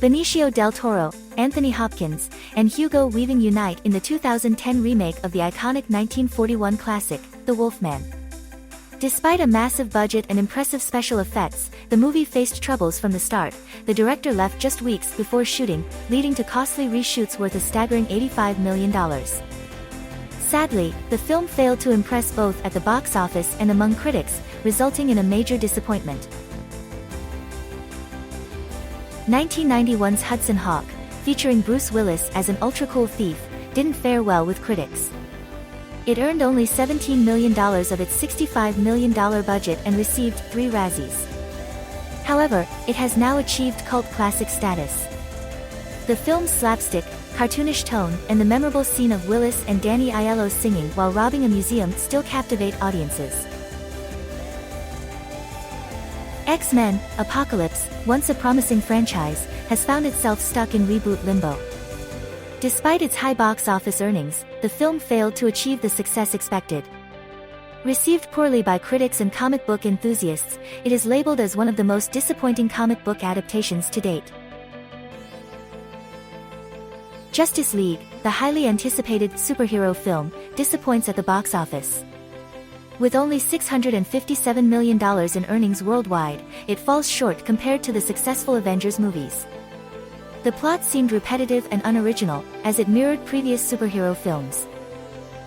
Benicio del Toro, Anthony Hopkins, and Hugo Weaving unite in the 2010 remake of the iconic 1941 classic, The Wolfman. Despite a massive budget and impressive special effects, the movie faced troubles from the start. The director left just weeks before shooting, leading to costly reshoots worth a staggering $85 million. Sadly, the film failed to impress both at the box office and among critics, resulting in a major disappointment. 1991's Hudson Hawk, featuring Bruce Willis as an ultra-cool thief, didn't fare well with critics. It earned only $17 million of its $65 million budget and received 3 Razzies. However, it has now achieved cult classic status. The film's slapstick, cartoonish tone, and the memorable scene of Willis and Danny Aiello singing while robbing a museum still captivate audiences. X-Men: Apocalypse, once a promising franchise, has found itself stuck in reboot limbo. Despite its high box office earnings, the film failed to achieve the success expected. Received poorly by critics and comic book enthusiasts, it is labeled as one of the most disappointing comic book adaptations to date. Justice League, the highly anticipated superhero film, disappoints at the box office. With only $657 million in earnings worldwide, it falls short compared to the successful Avengers movies. The plot seemed repetitive and unoriginal, as it mirrored previous superhero films.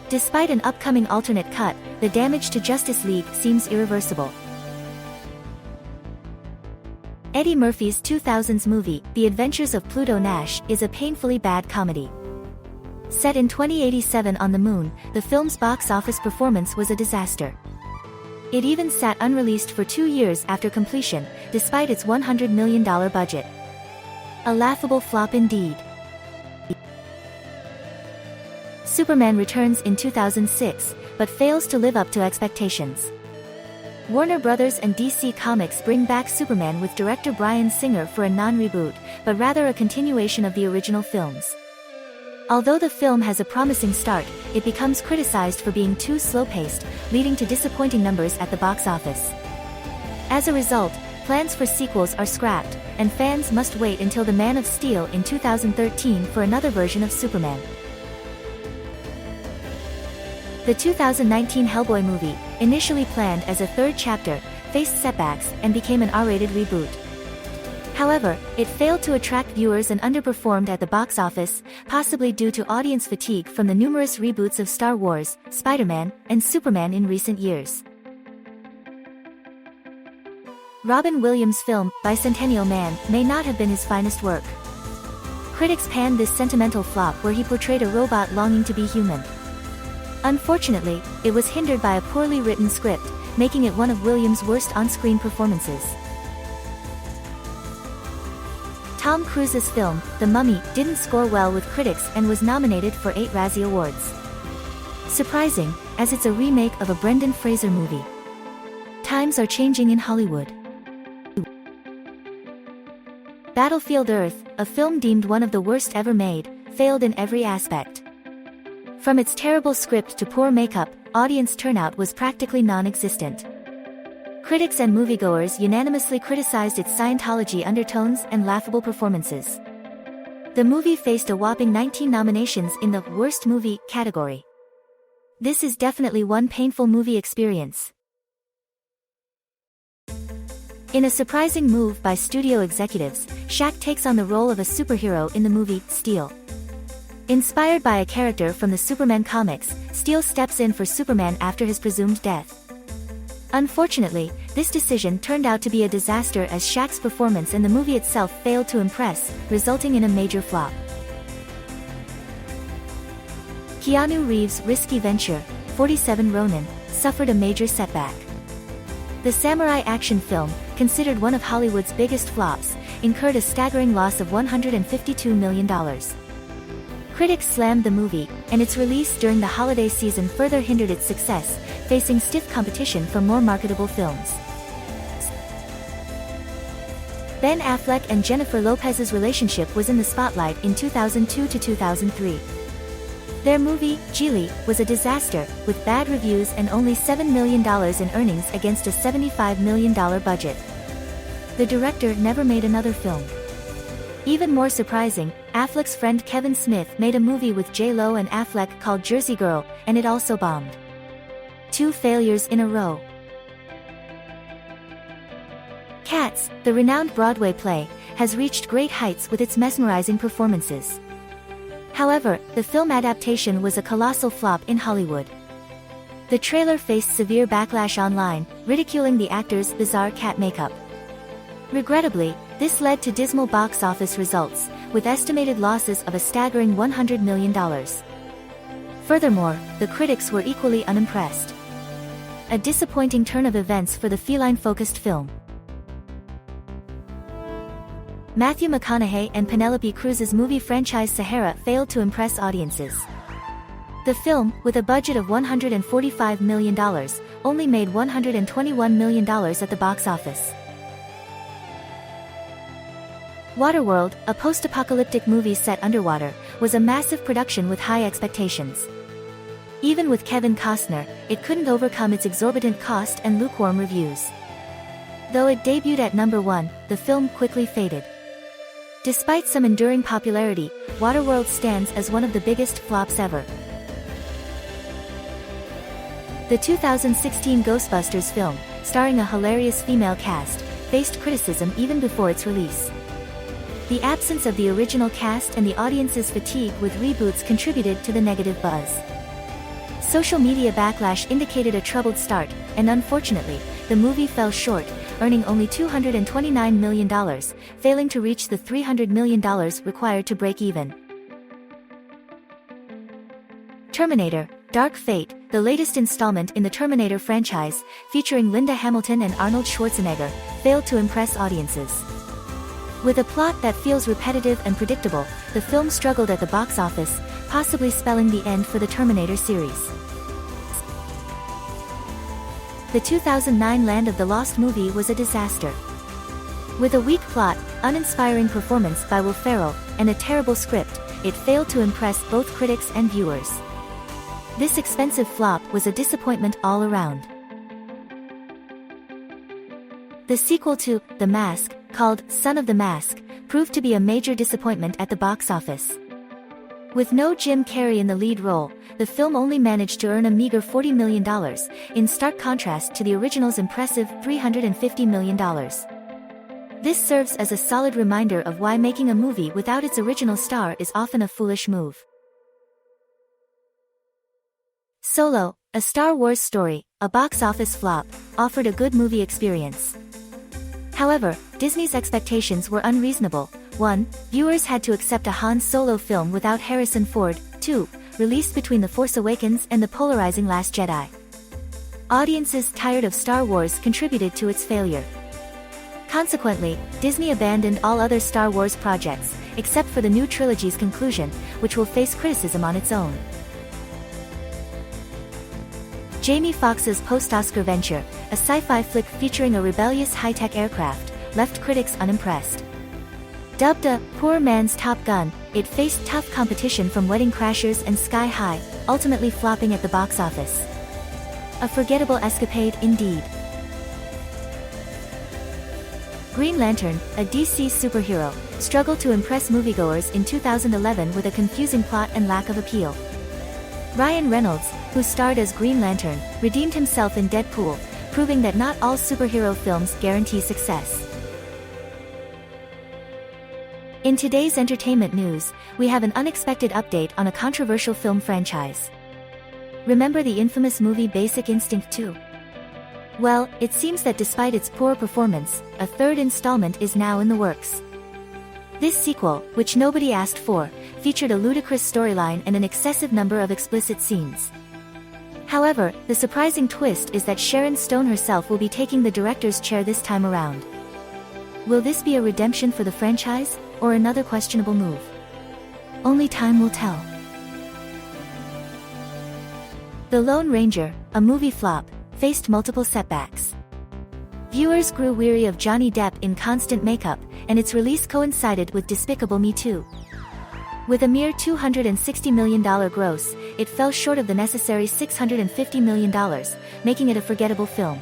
Despite an upcoming alternate cut, the damage to Justice League seems irreversible. Eddie Murphy's 2000s movie, The Adventures of Pluto Nash, is a painfully bad comedy. Set in 2087 on the moon, the film's box office performance was a disaster. It even sat unreleased for 2 years after completion, despite its $100 million budget. A laughable flop indeed. Superman returns in 2006, but fails to live up to expectations. Warner Bros. And DC Comics bring back Superman with director Bryan Singer for a non-reboot, but rather a continuation of the original films. Although the film has a promising start, it becomes criticized for being too slow-paced, leading to disappointing numbers at the box office. As a result, plans for sequels are scrapped, and fans must wait until The Man of Steel in 2013 for another version of Superman. The 2019 Hellboy movie, initially planned as a 3rd chapter, faced setbacks and became an R-rated reboot. However, it failed to attract viewers and underperformed at the box office, possibly due to audience fatigue from the numerous reboots of Star Wars, Spider-Man, and Superman in recent years. Robin Williams' film, Bicentennial Man, may not have been his finest work. Critics panned this sentimental flop where he portrayed a robot longing to be human. Unfortunately, it was hindered by a poorly written script, making it one of Williams' worst on-screen performances. Tom Cruise's film, The Mummy, didn't score well with critics and was nominated for 8 Razzie Awards. Surprising, as it's a remake of a Brendan Fraser movie. Times are changing in Hollywood. Battlefield Earth, a film deemed one of the worst ever made, failed in every aspect. From its terrible script to poor makeup, audience turnout was practically non-existent. Critics and moviegoers unanimously criticized its Scientology undertones and laughable performances. The movie faced a whopping 19 nominations in the Worst Movie category. This is definitely one painful movie experience. In a surprising move by studio executives, Shaq takes on the role of a superhero in the movie Steel. Inspired by a character from the Superman comics, Steel steps in for Superman after his presumed death. Unfortunately, this decision turned out to be a disaster as Shaq's performance in the movie itself failed to impress, resulting in a major flop. Keanu Reeves' risky venture, 47 Ronin, suffered a major setback. The samurai action film, considered one of Hollywood's biggest flops, incurred a staggering loss of $152 million. Critics slammed the movie, and its release during the holiday season further hindered its success, facing stiff competition from more marketable films. Ben Affleck and Jennifer Lopez's relationship was in the spotlight in 2002 to 2003. Their movie, Geely, was a disaster, with bad reviews and only $7 million in earnings against a $75 million budget. The director never made another film. Even more surprising, Affleck's friend Kevin Smith made a movie with J.Lo and Affleck called Jersey Girl, and it also bombed. 2 failures in a row. Cats, the renowned Broadway play, has reached great heights with its mesmerizing performances. However, the film adaptation was a colossal flop in Hollywood. The trailer faced severe backlash online, ridiculing the actor's bizarre cat makeup. Regrettably, this led to dismal box office results, with estimated losses of a staggering $100 million. Furthermore, the critics were equally unimpressed. A disappointing turn of events for the feline-focused film. Matthew McConaughey and Penelope Cruz's movie franchise Sahara failed to impress audiences. The film, with a budget of $145 million, only made $121 million at the box office. Waterworld, a post-apocalyptic movie set underwater, was a massive production with high expectations. Even with Kevin Costner, it couldn't overcome its exorbitant cost and lukewarm reviews. Though it debuted at number 1, the film quickly faded. Despite some enduring popularity, Waterworld stands as one of the biggest flops ever. The 2016 Ghostbusters film, starring a hilarious female cast, faced criticism even before its release. The absence of the original cast and the audience's fatigue with reboots contributed to the negative buzz. Social media backlash indicated a troubled start, and unfortunately, the movie fell short, earning only $229 million, failing to reach the $300 million required to break even. Terminator: Dark Fate, the latest installment in the Terminator franchise, featuring Linda Hamilton and Arnold Schwarzenegger, failed to impress audiences. With a plot that feels repetitive and predictable, the film struggled at the box office, possibly spelling the end for the Terminator series. The 2009 Land of the Lost movie was a disaster. With a weak plot, uninspiring performance by Will Ferrell, and a terrible script, it failed to impress both critics and viewers. This expensive flop was a disappointment all around. The sequel to The Mask, called Son of the Mask, proved to be a major disappointment at the box office. With no Jim Carrey in the lead role, the film only managed to earn a meager $40 million, in stark contrast to the original's impressive $350 million. This serves as a solid reminder of why making a movie without its original star is often a foolish move. Solo, a Star Wars story, a box office flop, offered a good movie experience. However, Disney's expectations were unreasonable. 1. Viewers had to accept a Han Solo film without Harrison Ford. 2. Released between The Force Awakens and the polarizing Last Jedi. Audiences tired of Star Wars contributed to its failure. Consequently, Disney abandoned all other Star Wars projects, except for the new trilogy's conclusion, which will face criticism on its own. Jamie Foxx's post-Oscar venture, a sci-fi flick featuring a rebellious high-tech aircraft, left critics unimpressed. Dubbed a poor man's Top Gun, it faced tough competition from Wedding Crashers and Sky High, ultimately flopping at the box office. A forgettable escapade indeed. Green Lantern, a DC superhero, struggled to impress moviegoers in 2011 with a confusing plot and lack of appeal. Ryan Reynolds, who starred as Green Lantern, redeemed himself in Deadpool, proving that not all superhero films guarantee success. In today's entertainment news, we have an unexpected update on a controversial film franchise. Remember the infamous movie Basic Instinct 2? Well, it seems that despite its poor performance, a third installment is now in the works. This sequel, which nobody asked for, featured a ludicrous storyline and an excessive number of explicit scenes. However, the surprising twist is that Sharon Stone herself will be taking the director's chair this time around. Will this be a redemption for the franchise, or another questionable move? Only time will tell. The Lone Ranger, a movie flop, faced multiple setbacks. Viewers grew weary of Johnny Depp in constant makeup, and its release coincided with Despicable Me 2. With a mere $260 million gross, it fell short of the necessary $650 million, making it a forgettable film.